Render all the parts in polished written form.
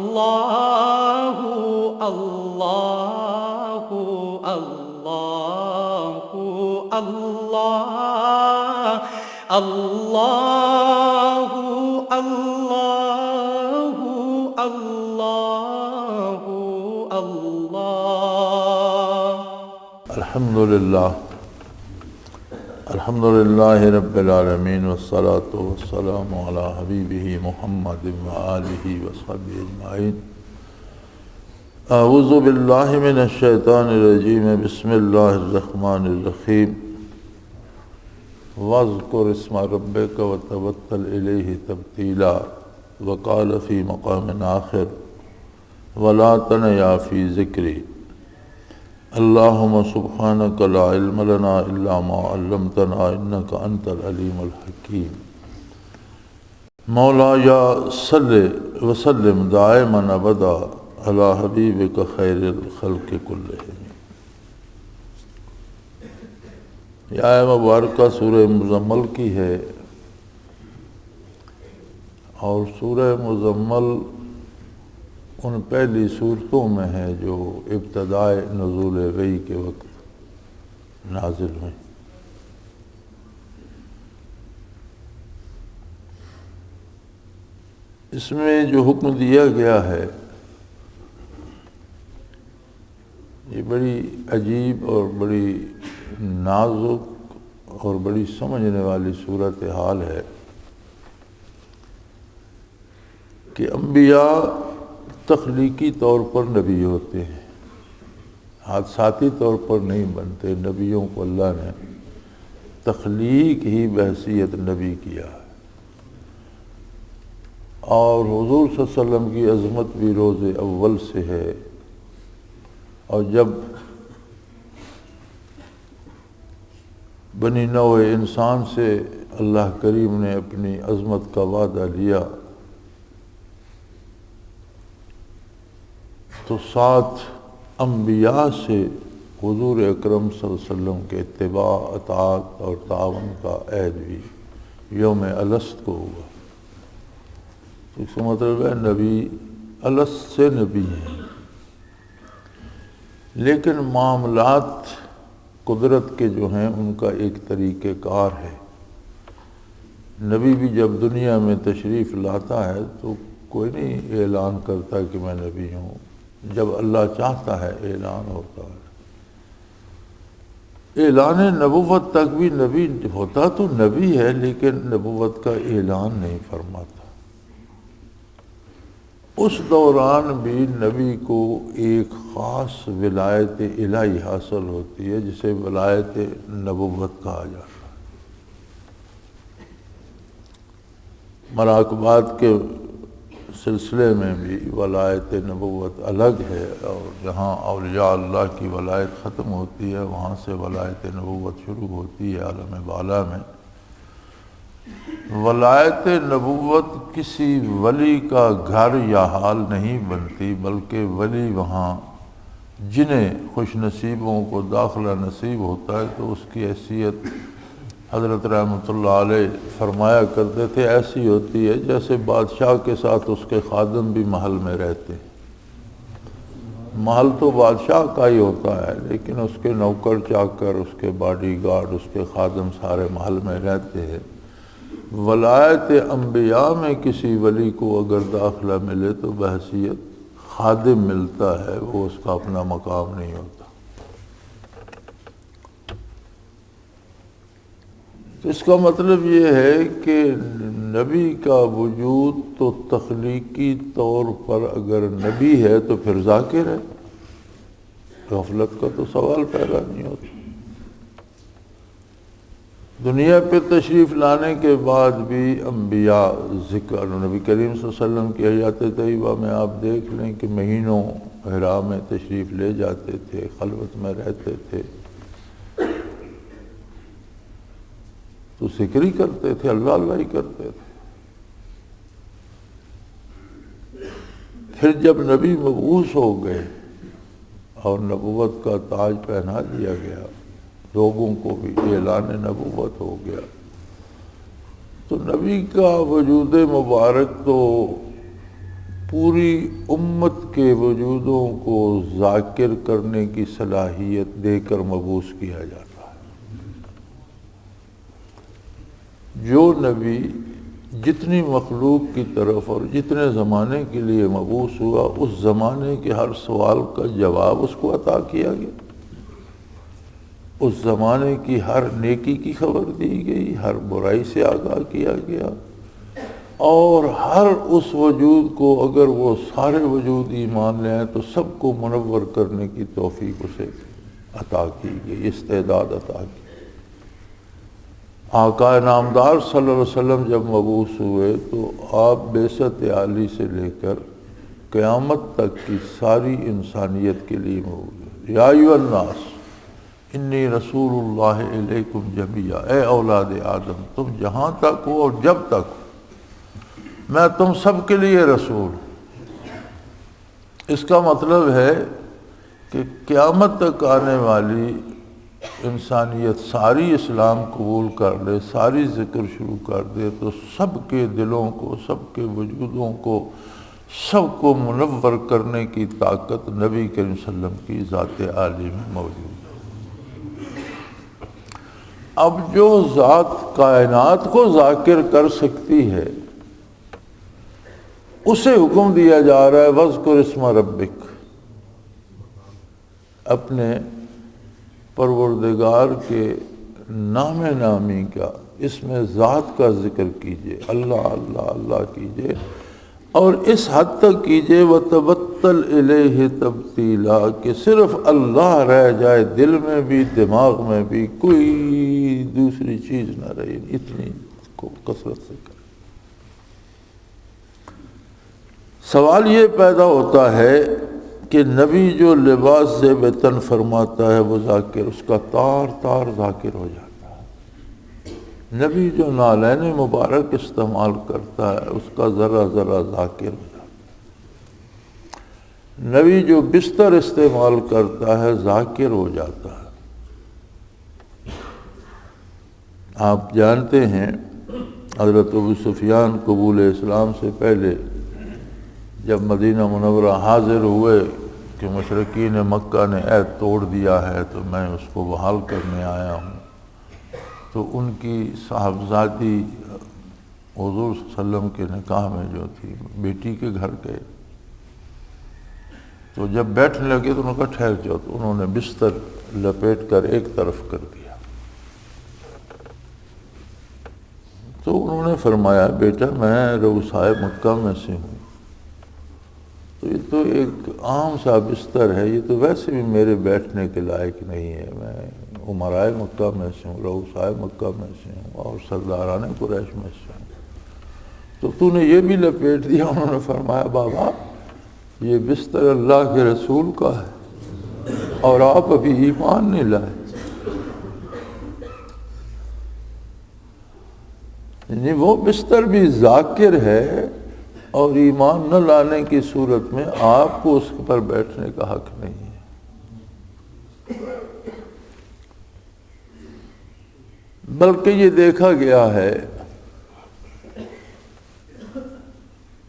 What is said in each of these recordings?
اللہ اللہ اللہ اللہ اللہ اللہ اللہ اللہ۔ الحمدللہ رب العالمین والصلاة والسلام علی حبیبہ محمد وآلہ وصحبہ اجمعین۔ اعوذ باللہ من الشیطان الرجیم، بسم اللہ الرحمن الرحیم۔ واذکر اسم ربک وتوکل الیہ تبتیلا، وقال فی مقام آخر ولا تنیا فی ذکری۔ اللہم سبحانک لا علم لنا الا ما علمتنا انک انت العلیم الحکیم۔ مولایا صلی وسلم دائما ابدا علی حبیبک خیر الخلق کلہم۔ یہ آیت مبارکہ سورہ مزمل کی ہے، اور سورہ مزمل ان پہلی صورتوں میں ہے جو ابتدائے نزول وحی کے وقت نازل ہوئیں۔ اس میں جو حکم دیا گیا ہے یہ بڑی عجیب اور بڑی نازک اور بڑی سمجھنے والی صورتحال ہے کہ انبیاء تخلیقی طور پر نبی ہوتے ہیں، حادثاتی طور پر نہیں بنتے۔ نبیوں کو اللہ نے تخلیق ہی بحیثیت نبی کیا ہے، اور حضور صلی اللہ علیہ وسلم کی عظمت بھی روز اول سے ہے۔ اور جب بنی نوع انسان سے اللہ کریم نے اپنی عظمت کا وعدہ لیا تو 7 انبیاء سے حضور اکرم صلی اللہ علیہ وسلم کے اتباع، اطاعت اور تعاون کا عہد بھی یوم الست کو ہوا۔ تو اس کا مطلب ہے نبی الست سے نبی ہیں، لیکن معاملات قدرت کے جو ہیں ان کا ایک طریقہ کار ہے۔ نبی بھی جب دنیا میں تشریف لاتا ہے تو کوئی نہیں اعلان کرتا کہ میں نبی ہوں، جب اللہ چاہتا ہے اعلان ہوتا ہے۔ اعلان نبوت تک بھی نبی ہوتا تو نبی ہے، لیکن نبوت کا اعلان نہیں فرماتا۔ اس دوران بھی نبی کو ایک خاص ولایت الہی حاصل ہوتی ہے جسے ولایت نبوت کہا جاتا ہے۔ مراقبات کے سلسلے میں بھی ولایت نبوت الگ ہے، اور جہاں اولیاء اللہ کی ولایت ختم ہوتی ہے وہاں سے ولایت نبوت شروع ہوتی ہے عالم بالا میں۔ ولایت نبوت کسی ولی کا گھر یا حال نہیں بنتی، بلکہ ولی وہاں جنہیں خوش نصیبوں کو داخلہ نصیب ہوتا ہے تو اس کی حیثیت حضرت رحمۃ اللہ علیہ فرمایا کرتے تھے ایسی ہوتی ہے جیسے بادشاہ کے ساتھ اس کے خادم بھی محل میں رہتے ہیں۔ محل تو بادشاہ کا ہی ہوتا ہے، لیکن اس کے نوکر چاکر، اس کے باڈی گارڈ، اس کے خادم سارے محل میں رہتے ہیں۔ ولایت انبیاء میں کسی ولی کو اگر داخلہ ملے تو بحیثیت خادم ملتا ہے، وہ اس کا اپنا مقام نہیں ہوتا۔ تو اس کا مطلب یہ ہے کہ نبی کا وجود تو تخلیقی طور پر اگر نبی ہے تو پھر ذاکر ہے، غفلت کا تو سوال پیدا نہیں ہوتا۔ دنیا پہ تشریف لانے کے بعد بھی انبیاء ذکر، نبی کریم صلی اللہ علیہ وسلم کی حیات طیبہ میں آپ دیکھ لیں کہ مہینوں حرا میں تشریف لے جاتے تھے، خلوت میں رہتے تھے، تو ذکر ہی کرتے تھے، اللہ اللہ ہی کرتے تھے۔ پھر جب نبی مبعوث ہو گئے اور نبوت کا تاج پہنا دیا گیا، لوگوں کو بھی اعلان نبوت ہو گیا، تو نبی کا وجود مبارک تو پوری امت کے وجودوں کو ذاکر کرنے کی صلاحیت دے کر مبعوث کیا جاتا ہے۔ جو نبی جتنی مخلوق کی طرف اور جتنے زمانے کے لیے مبعوث ہوا، اس زمانے کے ہر سوال کا جواب اس کو عطا کیا گیا، اس زمانے کی ہر نیکی کی خبر دی گئی، ہر برائی سے آگاہ کیا گیا، اور ہر اس وجود کو اگر وہ سارے وجود ایمان لے آئیں تو سب کو منور کرنے کی توفیق اسے عطا کی گئی، استعداد عطا کی۔ آقا نامدار صلی اللہ علیہ وسلم جب مبعوث ہوئے تو آپ بعثت عالی سے لے کر قیامت تک کی ساری انسانیت کے لیے مبعوث۔ یا ایھا الناس انی رسول اللہ الیکم جمیعا، اے اولاد آدم تم جہاں تک ہو اور جب تک ہو میں تم سب کے لیے رسول ہوں۔ اس کا مطلب ہے کہ قیامت تک آنے والی انسانیت ساری اسلام قبول کر لے، ساری ذکر شروع کر دے تو سب کے دلوں کو، سب کے وجودوں کو، سب کو منور کرنے کی طاقت نبی کریم صلی اللہ علیہ وسلم کی ذات عالی میں موجود ہے۔ اب جو ذات کائنات کو ذاکر کر سکتی ہے اسے حکم دیا جا رہا ہے وَاذْكُرِ اسْمَ رَبِّكَ، اپنے پروردگار کے نام نامی کا، اس میں ذات کا ذکر کیجئے، اللہ اللہ اللہ کیجئے، اور اس حد تک کیجئے وَتَبَتَّلْ إِلَيْهِ تَبْتِيلًا کہ صرف اللہ رہ جائے دل میں بھی، دماغ میں بھی، کوئی دوسری چیز نہ رہے، اتنی کو کثرت سے کرے۔ سوال یہ پیدا ہوتا ہے کہ نبی جو لباس زیب تن فرماتا ہے وہ ذاکر، اس کا تار تار ذاکر ہو جاتا ہے۔ نبی جو نالین مبارک استعمال کرتا ہے اس کا ذرہ ذرہ ذاکر ہو جاتا ہے۔ نبی جو بستر استعمال کرتا ہے ذاکر ہو جاتا ہے۔ آپ جانتے ہیں حضرت ابو سفیان قبول اسلام سے پہلے جب مدینہ منورہ حاضر ہوئے کہ مشرکین مکہ نے عہد توڑ دیا ہے تو میں اس کو بحال کرنے آیا ہوں، تو ان کی صاحبزادی حضور صلی اللہ علیہ وسلم کے نکاح میں جو تھی بیٹی کے گھر گئے، تو جب بیٹھنے لگے تو انہوں نے کہا ٹھہر جاؤ، تو انہوں نے بستر لپیٹ کر ایک طرف کر دیا۔ تو انہوں نے فرمایا بیٹا میں رؤسائے مکہ میں سے ہوں، تو یہ تو ایک عام سا بستر ہے، یہ تو ویسے بھی میرے بیٹھنے کے لائق نہیں ہے، میں امرائے مکہ میں سے ہوں، رؤسائے مکہ میں سے ہوں اور سرداران قریش میں سے ہوں، تو نے یہ بھی لپیٹ دیا۔ انہوں نے فرمایا بابا یہ بستر اللہ کے رسول کا ہے اور آپ ابھی ایمان نہیں لائے، یعنی وہ بستر بھی ذاکر ہے اور ایمان نہ لانے کی صورت میں آپ کو اس پر بیٹھنے کا حق نہیں ہے۔ بلکہ یہ دیکھا گیا ہے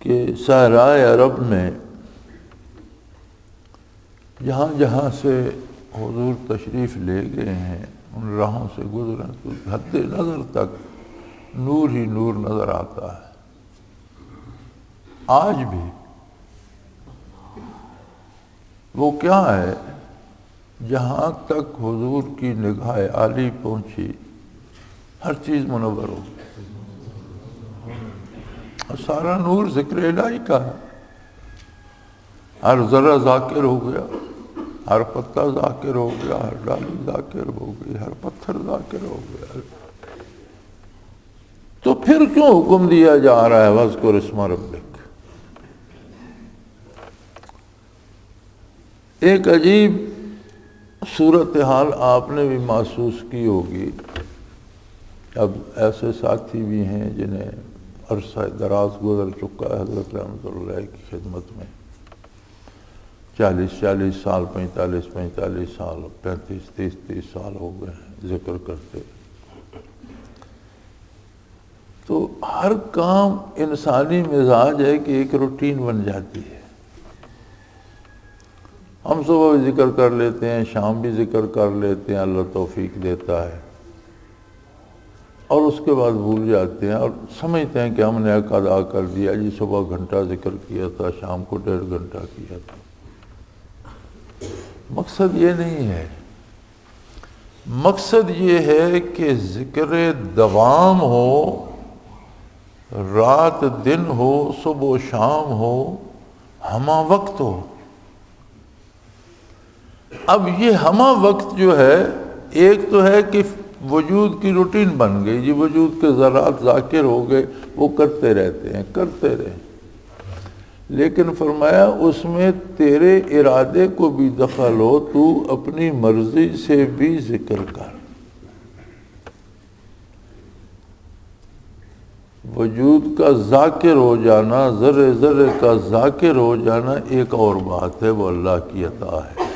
کہ صحرائے عرب میں جہاں جہاں سے حضور تشریف لے گئے ہیں ان راہوں سے گزرے تو حد نظر تک نور ہی نور نظر آتا ہے۔ آج بھی وہ کیا ہے، جہاں تک حضور کی نگاہ عالی پہنچی ہر چیز منور ہو گئی، اور سارا نور ذکر الہی کا ہے، ہر ذرہ ذاکر ہو گیا، ہر پتا ذاکر ہو گیا، ہر ڈالی ذاکر ہو گئی، ہر پتھر ذاکر ہو گیا۔ تو پھر کیوں حکم دیا جا رہا ہے وَاذْكُرِ اسْمَ رَبِّكَ؟ ایک عجیب صورتحال آپ نے بھی محسوس کی ہوگی، اب ایسے ساتھی بھی ہیں جنہیں عرصہ دراز گزر چکا ہے حضرت رحمۃ اللہ کی خدمت میں، 40 سال، 45 سال، 35 30 سال ہو گئے ہیں ذکر کرتے۔ تو ہر کام انسانی مزاج ہے کہ ایک روٹین بن جاتی ہے. ہم صبح بھی ذکر کر لیتے ہیں، شام بھی ذکر کر لیتے ہیں، اللہ توفیق دیتا ہے، اور اس کے بعد بھول جاتے ہیں اور سمجھتے ہیں کہ ہم نے حق ادا کر دیا. جی صبح گھنٹہ ذکر کیا تھا، شام کو 1.5 گھنٹہ کیا تھا. مقصد یہ نہیں ہے. مقصد یہ ہے کہ ذکر دوام ہو، رات دن ہو، صبح و شام ہو، ہمہ وقت ہو. اب یہ ہمہ وقت جو ہے، ایک تو ہے کہ وجود کی روٹین بن گئی، جی وجود کے ذرات ذاکر ہو گئے، وہ کرتے رہتے ہیں، کرتے رہے. لیکن فرمایا اس میں تیرے ارادے کو بھی دخل ہو، تو اپنی مرضی سے بھی ذکر کر. وجود کا ذاکر ہو جانا، ذرے ذرے کا ذاکر ہو جانا ایک اور بات ہے، وہ اللہ کی عطا ہے.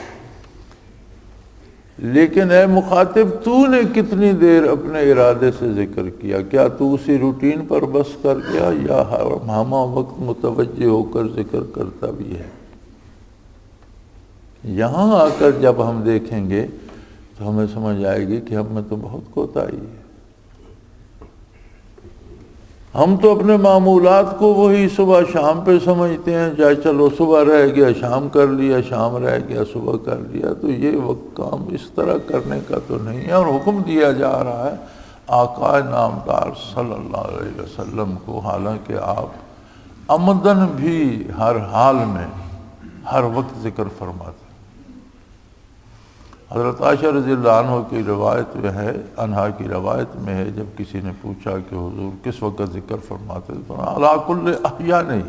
لیکن اے مخاطب، تو نے کتنی دیر اپنے ارادے سے ذکر کیا؟ کیا تو اسی روٹین پر بس کر گیا یا ہمہ وقت متوجہ ہو کر ذکر کرتا بھی ہے؟ یہاں آ کر جب ہم دیکھیں گے تو ہمیں سمجھ آئے گی کہ ہم میں تو بہت کوتاہی ہے. ہم تو اپنے معمولات کو وہی صبح شام پہ سمجھتے ہیں، چاہے چلو صبح رہ گیا شام کر لیا، شام رہ گیا صبح کر لیا. تو یہ وقت کام اس طرح کرنے کا تو نہیں ہے. اور حکم دیا جا رہا ہے آقا نامدار صلی اللہ علیہ وسلم کو، حالانکہ آپ عمدن بھی ہر حال میں ہر وقت ذکر فرماتے. حضرت عائشہ رضی اللہ عنہ کی روایت میں ہے، انہا کی روایت میں ہے، جب کسی نے پوچھا کہ حضور کس وقت ذکر فرماتے تھے، علی کل احیان، نہیں،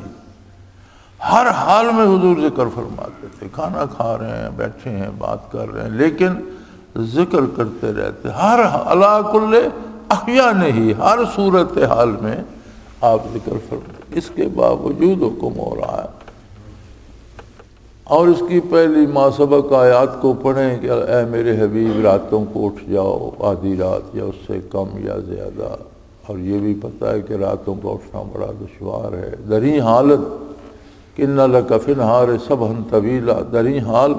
ہر حال میں حضور ذکر فرماتے تھے. کھانا کھا رہے ہیں، بیٹھے ہیں، بات کر رہے ہیں، لیکن ذکر کرتے رہتے. ہر علی کل احیان، نہیں، ہر صورت حال میں آپ ذکر فرماتے. اس کے باوجود حکم ہو رہا ہے. اور اس کی پہلی ما سبق آیات کو پڑھیں کہ اے میرے حبیب راتوں کو اٹھ جاؤ، آدھی رات یا اس سے کم یا زیادہ. اور یہ بھی پتہ ہے کہ راتوں کو اٹھنا بڑا دشوار ہے. دریں حالت کہ اِنَّ لَكَ فِي النَّهَارِ سَبْحًا طَوِيلًا، دریں حال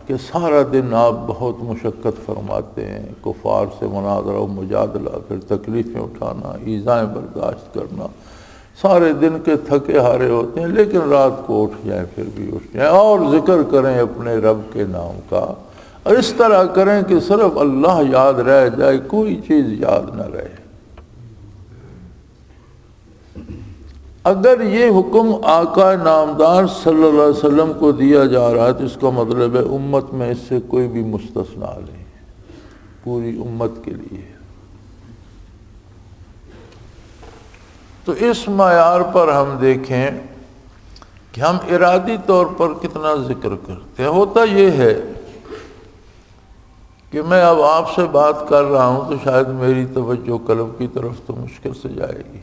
کہ سارا دن آپ بہت مشقت فرماتے ہیں، کفار سے مناظرہ و مجادلہ، پھر تکلیفیں اٹھانا، ایذائیں برداشت کرنا، سارے دن کے تھکے ہارے ہوتے ہیں. لیکن رات کو اٹھ جائیں، پھر بھی اٹھ جائیں اور ذکر کریں اپنے رب کے نام کا. اور اس طرح کریں کہ صرف اللہ یاد رہ جائے، کوئی چیز یاد نہ رہے. اگر یہ حکم آقا نامدار صلی اللہ علیہ وسلم کو دیا جا رہا ہے تو اس کا مطلب ہے امت میں اس سے کوئی بھی مستثنا نہیں، پوری امت کے لیے. تو اس معیار پر ہم دیکھیں کہ ہم ارادی طور پر کتنا ذکر کرتے ہیں. ہوتا یہ ہے کہ میں اب آپ سے بات کر رہا ہوں تو شاید میری توجہ قلب کی طرف تو مشکل سے جائے گی.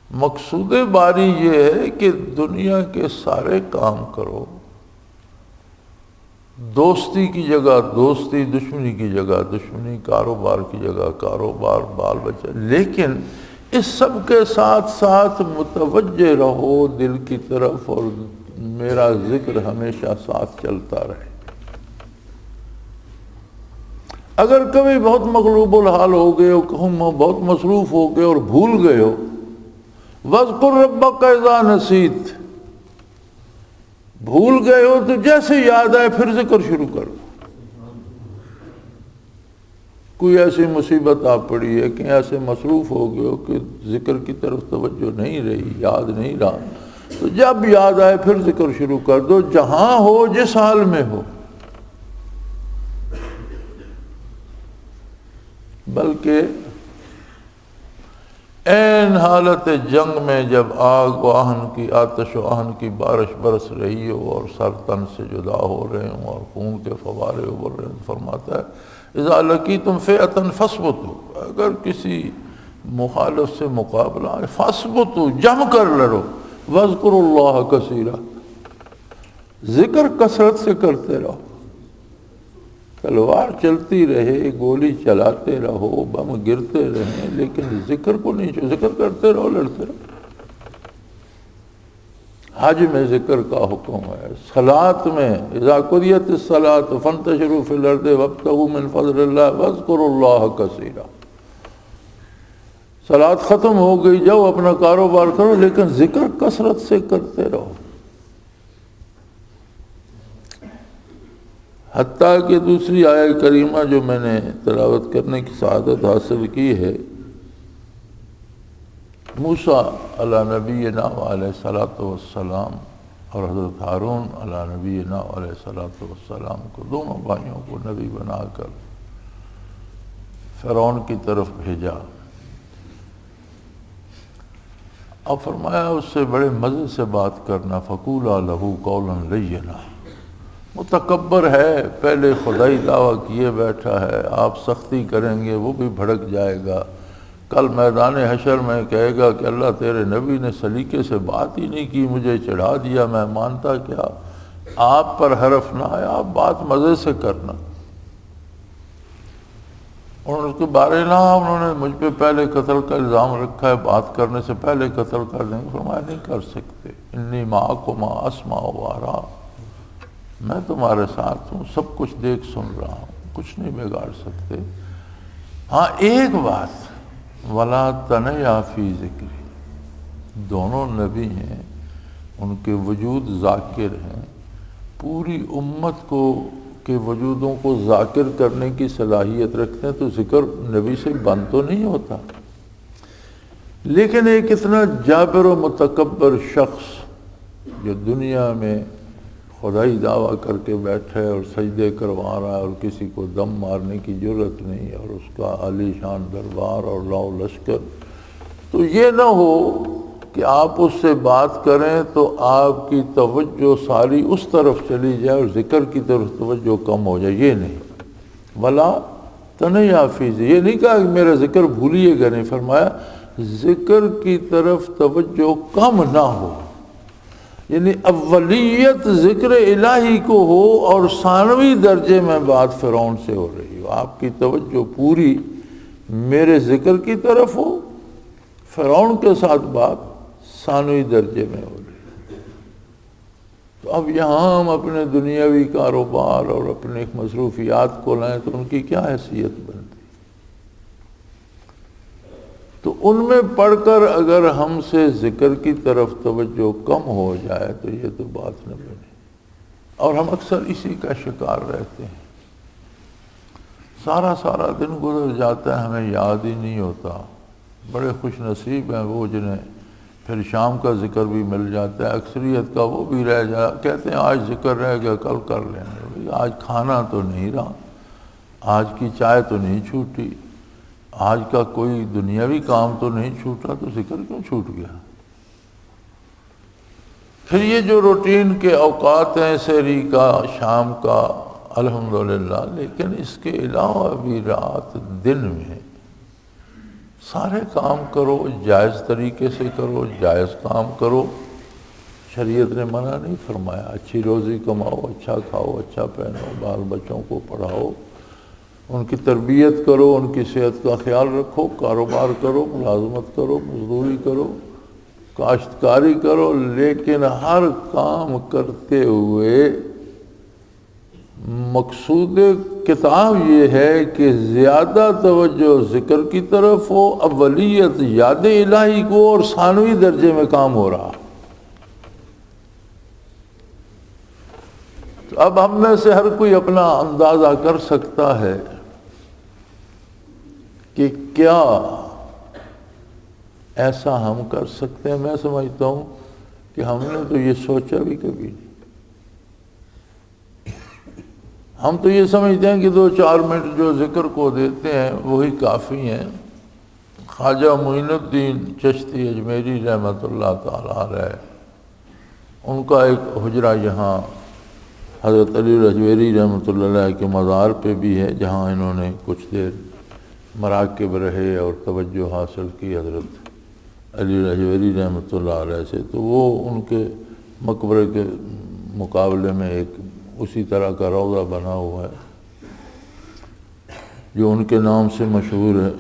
مقصود باری یہ ہے کہ دنیا کے سارے کام کرو، دوستی کی جگہ دوستی، دشمنی کی جگہ دشمنی، کاروبار کی جگہ کاروبار، بال بچہ، لیکن اس سب کے ساتھ ساتھ متوجہ رہو دل کی طرف، اور میرا ذکر ہمیشہ ساتھ چلتا رہے. اگر کبھی بہت مغلوب الحال ہو گئے ہو، بہت مصروف ہو گئے اور بھول گئے ہو، وَاذْكُرْ رَبَّكَ إِذَا نَسِيتَ، بھول گئے ہو تو جیسے یاد آئے پھر ذکر شروع کرو. کوئی ایسی مصیبت آ پڑی ہے کہ ایسے مصروف ہو گئے ہو کہ ذکر کی طرف توجہ نہیں رہی، یاد نہیں رہا، تو جب یاد آئے پھر ذکر شروع کر دو، جہاں ہو، جس حال میں ہو. بلکہ این حالت جنگ میں جب آگ و آہن کی، آتش و آہن کی بارش برس رہی ہو اور سر تن سے جدا ہو رہے ہوں اور خون کے فوارے ابل رہے ہیں، فرماتا ہے اذا لقیتم فئۃ فاثبتوا، اگر کسی مخالف سے مقابلہ ہے فاثبتوا، جم کر لڑو، واذکروا اللہ کثیرا، ذکر کثرت سے کرتے رہو. تلوار چلتی رہے، گولی چلاتے رہو، بم گرتے رہیں، لیکن ذکر کو نہیں چھوڑو، ذکر کرتے رہو، لڑتے رہو۔ حج میں ذکر کا حکم ہے، صلاۃ میں اذا قضیت الصلاۃ فانتشروا فی الارض وابتغوا من فضل اللہ واذکروا اللہ کثیرا۔ صلاۃ ختم ہو گئی، جاؤ اپنا کاروبار کرو، لیکن ذکر کثرت سے کرتے رہو۔ حتیٰ کہ دوسری آیہ کریمہ جو میں نے تلاوت کرنے کی سعادت حاصل کی ہے، موسیٰ علی نبینا علیہ الصلوۃ والسلام اور حضرت ہارون علی نبینا علیہ الصلوۃ والسلام کو، دونوں بھائیوں کو نبی بنا کر فرعون کی طرف بھیجا، اب فرمایا اس سے بڑے مزے سے بات کرنا، فقولا لہ قولا لینا۔ متکبر ہے، پہلے خدائی دعویٰ کیے بیٹھا ہے، آپ سختی کریں گے وہ بھی بھڑک جائے گا، کل میدان حشر میں کہے گا کہ اللہ تیرے نبی نے سلیقے سے بات ہی نہیں کی، مجھے چڑھا دیا، میں مانتا کیا۔ آپ پر حرف نہ آیا، آپ بات مزے سے کرنا۔ اور اس کے بارے نہ انہوں نے مجھ پہ پہلے قتل کا الزام رکھا ہے، بات کرنے سے پہلے قتل کر دیں گے۔ فرمایا نہیں کر سکتے، انی معکما اسمع و ارا، میں تمہارے ساتھ ہوں، سب کچھ دیکھ سن رہا ہوں، کچھ نہیں بگاڑ سکتے۔ ہاں ایک بات، ولا تنیا فی ذکری، دونوں نبی ہیں، ان کے وجود ذاکر ہیں، پوری امت کو کے وجودوں کو ذاکر کرنے کی صلاحیت رکھتے ہیں، تو ذکر نبی سے بند تو نہیں ہوتا۔ لیکن ایک اتنا جابر و متکبر شخص جو دنیا میں خدائی دعویٰ کر کے بیٹھے اور سجدے کروا رہا ہے اور کسی کو دم مارنے کی جرت نہیں، اور اس کا عالی شان دربار اور لاؤ لشکر، تو یہ نہ ہو کہ آپ اس سے بات کریں تو آپ کی توجہ ساری اس طرف چلی جائے اور ذکر کی طرف توجہ کم ہو جائے، یہ نہیں۔ ولا تنیا فی ذکری، یہ نہیں کہا کہ میرا ذکر بھولیے گا، نہیں، فرمایا ذکر کی طرف توجہ کم نہ ہو، یعنی اولیت ذکر الہی کو ہو اور ثانوی درجے میں بات فرعون سے ہو رہی ہو، آپ کی توجہ پوری میرے ذکر کی طرف ہو، فرعون کے ساتھ بات ثانوی درجے میں ہو رہی۔ تو اب یہاں ہم اپنے دنیاوی کاروبار اور اپنے مصروفیات کو لائیں تو ان کی کیا حیثیت بنتی؟ تو ان میں پڑھ کر اگر ہم سے ذکر کی طرف توجہ کم ہو جائے تو یہ تو بات نہ بنے، اور ہم اکثر اسی کا شکار رہتے ہیں۔ سارا دن گزر جاتا ہے، ہمیں یاد ہی نہیں ہوتا۔ بڑے خوش نصیب ہیں وہ جنہیں پھر شام کا ذکر بھی مل جاتا ہے، اکثریت کا وہ بھی رہ جائے، کہتے ہیں آج ذکر رہ گیا کل کر لیں گے، آج کھانا تو نہیں رہا، آج کی چائے تو نہیں چھوٹی، آج کا کوئی دنیاوی کام تو نہیں چھوٹا، تو ذکر کیوں چھوٹ گیا؟ پھر یہ جو روٹین کے اوقات ہیں، سحری کا، شام کا، الحمدللہ، لیکن اس کے علاوہ بھی رات دن میں سارے کام کرو، جائز طریقے سے کرو، جائز کام کرو، شریعت نے منع نہیں فرمایا۔ اچھی روزی کماؤ، اچھا کھاؤ، اچھا پہنو، بال بچوں کو پڑھاؤ، ان کی تربیت کرو، ان کی صحت کا خیال رکھو، کاروبار کرو، ملازمت کرو، مزدوری کرو، کاشتکاری کرو، لیکن ہر کام کرتے ہوئے مقصود کتاب یہ ہے کہ زیادہ توجہ ذکر کی طرف ہو، اولیت یاد الہی کو، اور ثانوی درجے میں کام ہو رہا۔ تو اب ہم میں سے ہر کوئی اپنا اندازہ کر سکتا ہے کہ کیا ایسا ہم کر سکتے ہیں۔ میں سمجھتا ہوں کہ ہم نے تو یہ سوچا بھی کبھی نہیں۔ ہم تو یہ سمجھتے ہیں کہ 2-4 منٹ جو ذکر کو دیتے ہیں وہی کافی ہیں۔ خواجہ معین الدین چشتی اجمیری رحمۃ اللہ تعالیٰ علیہ، ان کا ایک حجرہ یہاں حضرت علی الاجویری رحمۃ اللہ علیہ کے مزار پہ بھی ہے، جہاں انہوں نے کچھ دیر مراقب رہے اور توجہ حاصل کی حضرت علی الاجویری رحمۃ اللہ علیہ سے۔ تو وہ ان کے مقبرے کے مقابلے میں ایک اسی طرح کا روضہ بنا ہوا ہے، جو ان کے نام سے مشہور ہے،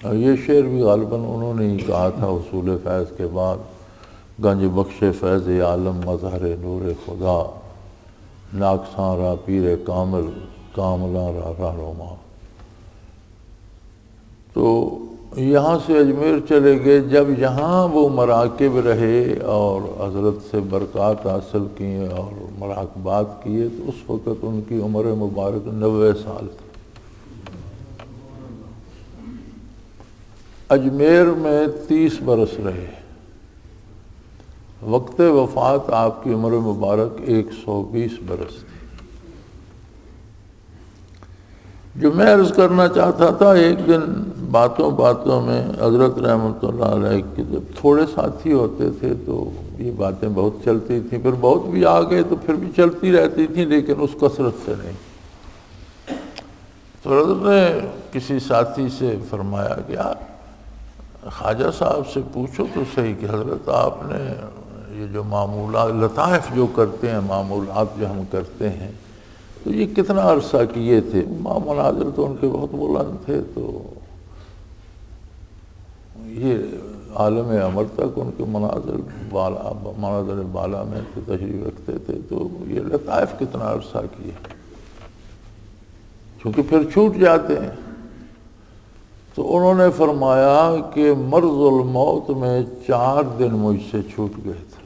اور یہ شعر بھی غالباً انہوں نے ہی کہا تھا حصول فیض کے بعد: گنج بخش فیض عالم مظہر نور خدا، ناکساں را پیر کامل کاملاں را رہنما۔ تو یہاں سے اجمیر چلے گئے، جب یہاں وہ مراکب رہے اور حضرت سے برکات حاصل کی اور مراقبات کیے، تو اس وقت ان کی عمر مبارک 90 سال تھی۔ اجمیر میں 30 برس رہے، وقت وفات آپ کی عمر مبارک 120 برس تھی۔ جو میں عرض کرنا چاہتا تھا، ایک دن باتوں میں حضرت رحمۃ اللہ علیہ کے جب تھوڑے ساتھی ہوتے تھے تو یہ باتیں بہت چلتی تھیں، پھر بہت بھی آ گئے تو پھر بھی چلتی رہتی تھیں، لیکن اس کثرت سے نہیں۔ تو حضرت نے کسی ساتھی سے فرمایا کہ یار خواجہ صاحب سے پوچھو تو صحیح کہ حضرت آپ نے یہ جو معمولات لطائف جو کرتے ہیں، معمولات جو ہم کرتے ہیں، تو یہ کتنا عرصہ کیے تھے؟ مناظر تو ان کے بہت بلند تھے، تو یہ عالم امر تک ان کے مناظر بالا میں تشریف رکھتے تھے، تو یہ لطائف کتنا عرصہ کیے؟ چونکہ پھر چھوٹ جاتے ہیں۔ تو انہوں نے فرمایا کہ مرض الموت میں 4 دن مجھ سے چھوٹ گئے تھے۔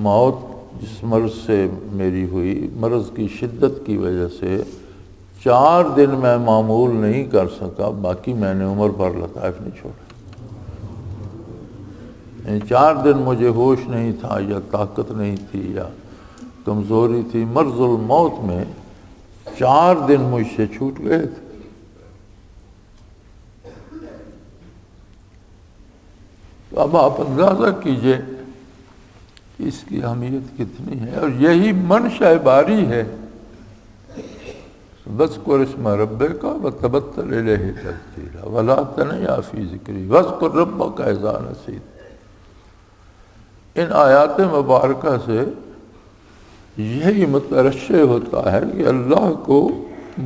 موت جس مرض سے میری ہوئی، مرض کی شدت کی وجہ سے 4 دن میں معمول نہیں کر سکا، باقی میں نے عمر بھر لطائف نہیں چھوڑا۔ 4 دن مجھے ہوش نہیں تھا، یا طاقت نہیں تھی، یا کمزوری تھی۔ مرض الموت میں 4 دن مجھ سے چھوٹ گئے تھے۔ تو اب آپ اندازہ کیجئے اس کی اہمیت کتنی ہے، اور یہی منشأ باری ہے: وَاذْكُرِ اسْمَ رَبِّكَ وَتَبَتَّلْ إِلَيْهِ تَبْتِيلًا وَلَا تَنْسَ فِي ذِكْرِهِ وَاذْكُرْ رَبَّكَ إِذَا نَسِيتَ۔ ان آیات مبارکہ سے یہی مترشح ہوتا ہے کہ اللہ کو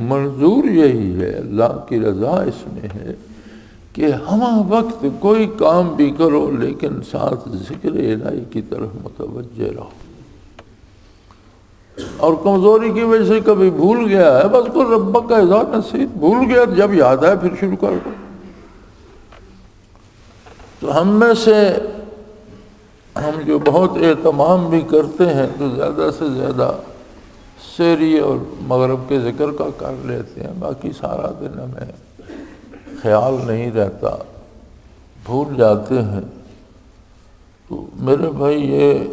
منظور یہی ہے، اللہ کی رضا اس میں ہے کہ ہمہ وقت کوئی کام بھی کرو لیکن ساتھ ذکر الہی کی طرف متوجہ رہو۔ اور کمزوری کی وجہ سے کبھی بھول گیا ہے، بس کو ربک اذا نسیت، بھول گیا، جب یاد آئے پھر شروع کر دو۔ تو ہم میں سے ہم جو بہت اہتمام بھی کرتے ہیں تو زیادہ سے زیادہ سحری اور مغرب کے ذکر کا کر لیتے ہیں، باقی سارا دن ہمیں خیال نہیں رہتا، بھول جاتے ہیں۔ تو میرے بھائی یہ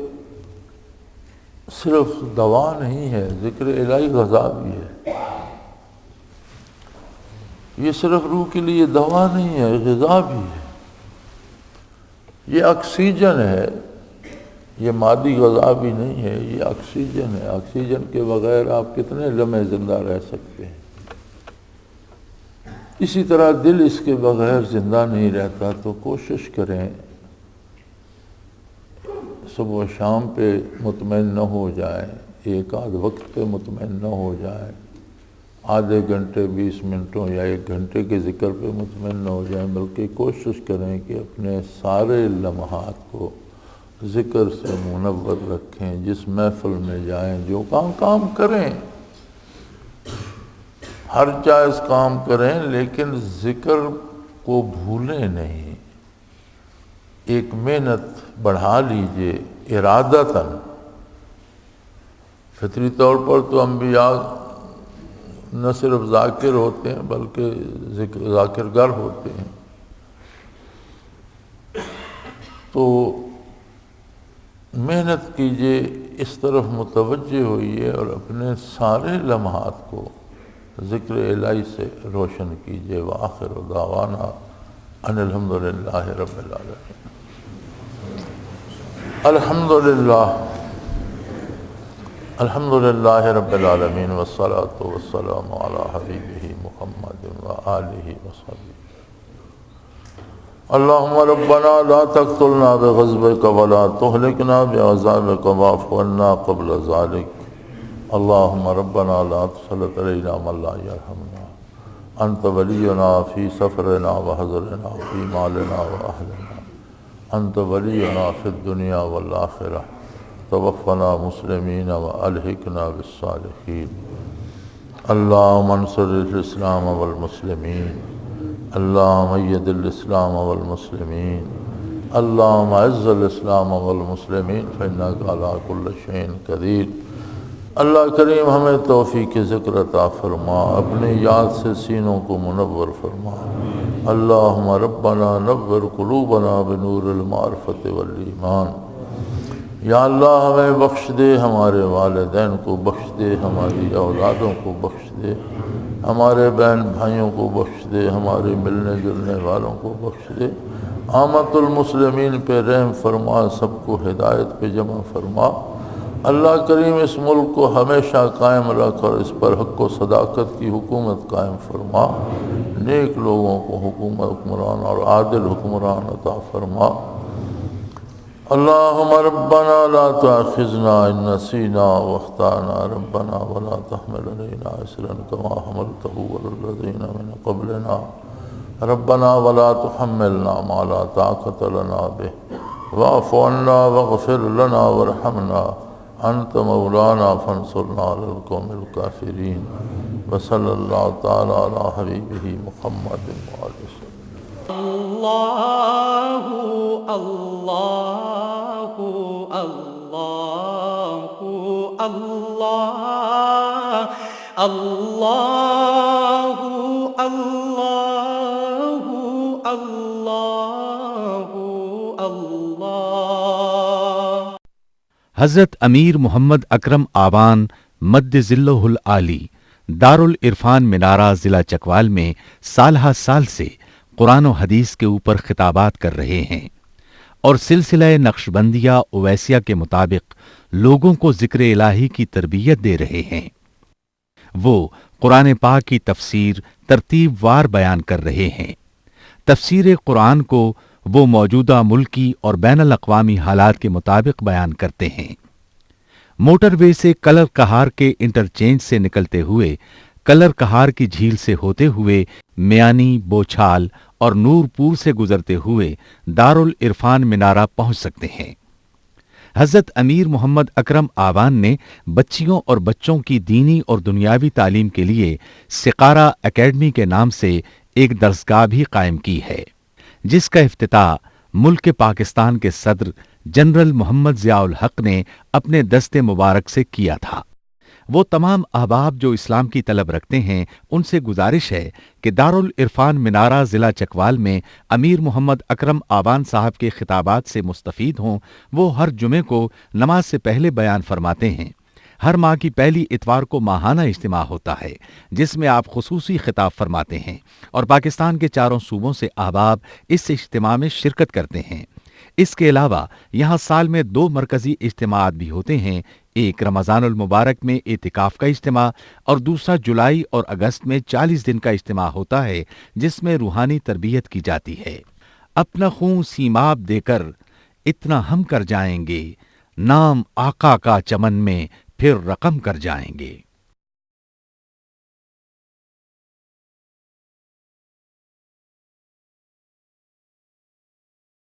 صرف دوا نہیں ہے، ذکر الہی غذا بھی ہے۔ یہ صرف روح کے لیے دوا نہیں ہے، غذا بھی ہے۔ یہ آکسیجن ہے، یہ مادی غذا بھی نہیں ہے، یہ آکسیجن ہے۔ آکسیجن کے بغیر آپ کتنے لمحے زندہ رہ سکتے ہیں؟ اسی طرح دل اس کے بغیر زندہ نہیں رہتا۔ تو کوشش کریں صبح و شام پہ مطمئن نہ ہو جائیں، ایک آدھ وقت پہ مطمئن نہ ہو جائیں، آدھے گھنٹے 20 منٹوں یا 1 گھنٹے کے ذکر پہ مطمئن نہ ہو جائیں، بلکہ کوشش کریں کہ اپنے سارے لمحات کو ذکر سے منور رکھیں۔ جس محفل میں جائیں، جو کام کریں، ہر جائز کام کریں، لیکن ذکر کو بھولیں نہیں۔ ایک محنت بڑھا لیجئے ارادتاً۔ فطری طور پر تو انبیاء نہ صرف ذاکر ہوتے ہیں بلکہ ذاکر گر ہوتے ہیں۔ تو محنت کیجئے، اس طرف متوجہ ہوئیے اور اپنے سارے لمحات کو ذکر الہی سے روشن کیجئے۔ وآخر دعوانا ان الحمدللہ رب العالمین۔ الحمدللہ رب العالمین، والصلاة والسلام علی حبیبہ محمد وآلہ وصحبہ۔ اللہم ربنا لا تقتلنا بغضبک ولا تہلکنا بعذابک واعف عنا قبل ذلک اللهم ربنا لا تسلط علينا من لا يرحمنا أنت ولينا في سفرنا وحضرنا في مالنا وأهلنا أنت ولينا في الدنيا والآخرة توفنا مسلمين وألحقنا بالصالحين اللهم انصر الإسلام والمسلمين اللهم أيد الإسلام والمسلمين اللهم اعز الإسلام والمسلمين فإنك على كل شيء قدير۔ اللہ کریم ہمیں توفیق ذکر عطا فرما، اپنی یاد سے سینوں کو منور فرما۔ اللہم ربنا نور قلوبنا بنور المعرفت والایمان۔ یا اللہ ہمیں بخش دے، ہمارے والدین کو بخش دے، ہماری اولادوں کو بخش دے، ہمارے بہن بھائیوں کو بخش دے، ہمارے ملنے جلنے والوں کو بخش دے۔ عامت المسلمین پہ رحم فرما، سب کو ہدایت پہ جمع فرما۔ اللہ کریم اس ملک کو ہمیشہ قائم رکھ اور اس پر حق و صداقت کی حکومت قائم فرما۔ نیک لوگوں کو حکمران اور عادل حکمران عطا فرما۔ اللہم ربنا لا تؤاخذنا ان نسینا واخطأنا ربنا ولا تحمل علینا اصرا کما حملته على الذین من قبلنا ربنا ولا تحملنا ما لا طاقة لنا به واعف عنا واغفر لنا وارحمنا انت مولانا فانصرنا على القوم الكافرين وصلی اللہ تعالی علی حبیبہ محمد وآلہ وسلم۔ اللہ اللہ اللہ اللہ اللہ اللہ اللہ اللہ۔ حضرت امیر محمد اکرم آوان مد ذلہ العالی دارالعرفان منارہ ضلع چکوال میں سالہ سال سے قرآن و حدیث کے اوپر خطابات کر رہے ہیں اور سلسلہ نقشبندیہ اویسیہ کے مطابق لوگوں کو ذکر الہی کی تربیت دے رہے ہیں۔ وہ قرآن پاک کی تفسیر ترتیب وار بیان کر رہے ہیں۔ تفسیر قرآن کو وہ موجودہ ملکی اور بین الاقوامی حالات کے مطابق بیان کرتے ہیں۔ موٹر وے سے کلر کہار کے انٹرچینج سے نکلتے ہوئے کلر کہار کی جھیل سے ہوتے ہوئے میانی، بوچھال اور نور پور سے گزرتے ہوئے دارالعرفان منارہ پہنچ سکتے ہیں۔ حضرت امیر محمد اکرم آوان نے بچیوں اور بچوں کی دینی اور دنیاوی تعلیم کے لیے سقارہ اکیڈمی کے نام سے ایک درسگاہ بھی قائم کی ہے، جس کا افتتاح ملک پاکستان کے صدر جنرل محمد ضیاء الحق نے اپنے دست مبارک سے کیا تھا۔ وہ تمام احباب جو اسلام کی طلب رکھتے ہیں ان سے گزارش ہے کہ دارالعرفان منارہ ضلع چکوال میں امیر محمد اکرم آوان صاحب کے خطابات سے مستفید ہوں۔ وہ ہر جمعے کو نماز سے پہلے بیان فرماتے ہیں۔ ہر ماہ کی پہلی اتوار کو ماہانہ اجتماع ہوتا ہے جس میں آپ خصوصی خطاب فرماتے ہیں اور پاکستان کے چاروں صوبوں سے احباب اس اجتماع میں شرکت کرتے ہیں۔ اس کے علاوہ یہاں سال میں 2 مرکزی اجتماعات بھی ہوتے ہیں، ایک رمضان المبارک میں اعتکاف کا اجتماع اور دوسرا جولائی اور اگست میں 40 دن کا اجتماع ہوتا ہے جس میں روحانی تربیت کی جاتی ہے۔ اپنا خون سیماب دے کر اتنا ہم کر جائیں گے، نام آقا کا چمن میں پھر رقم کر جائیں گے۔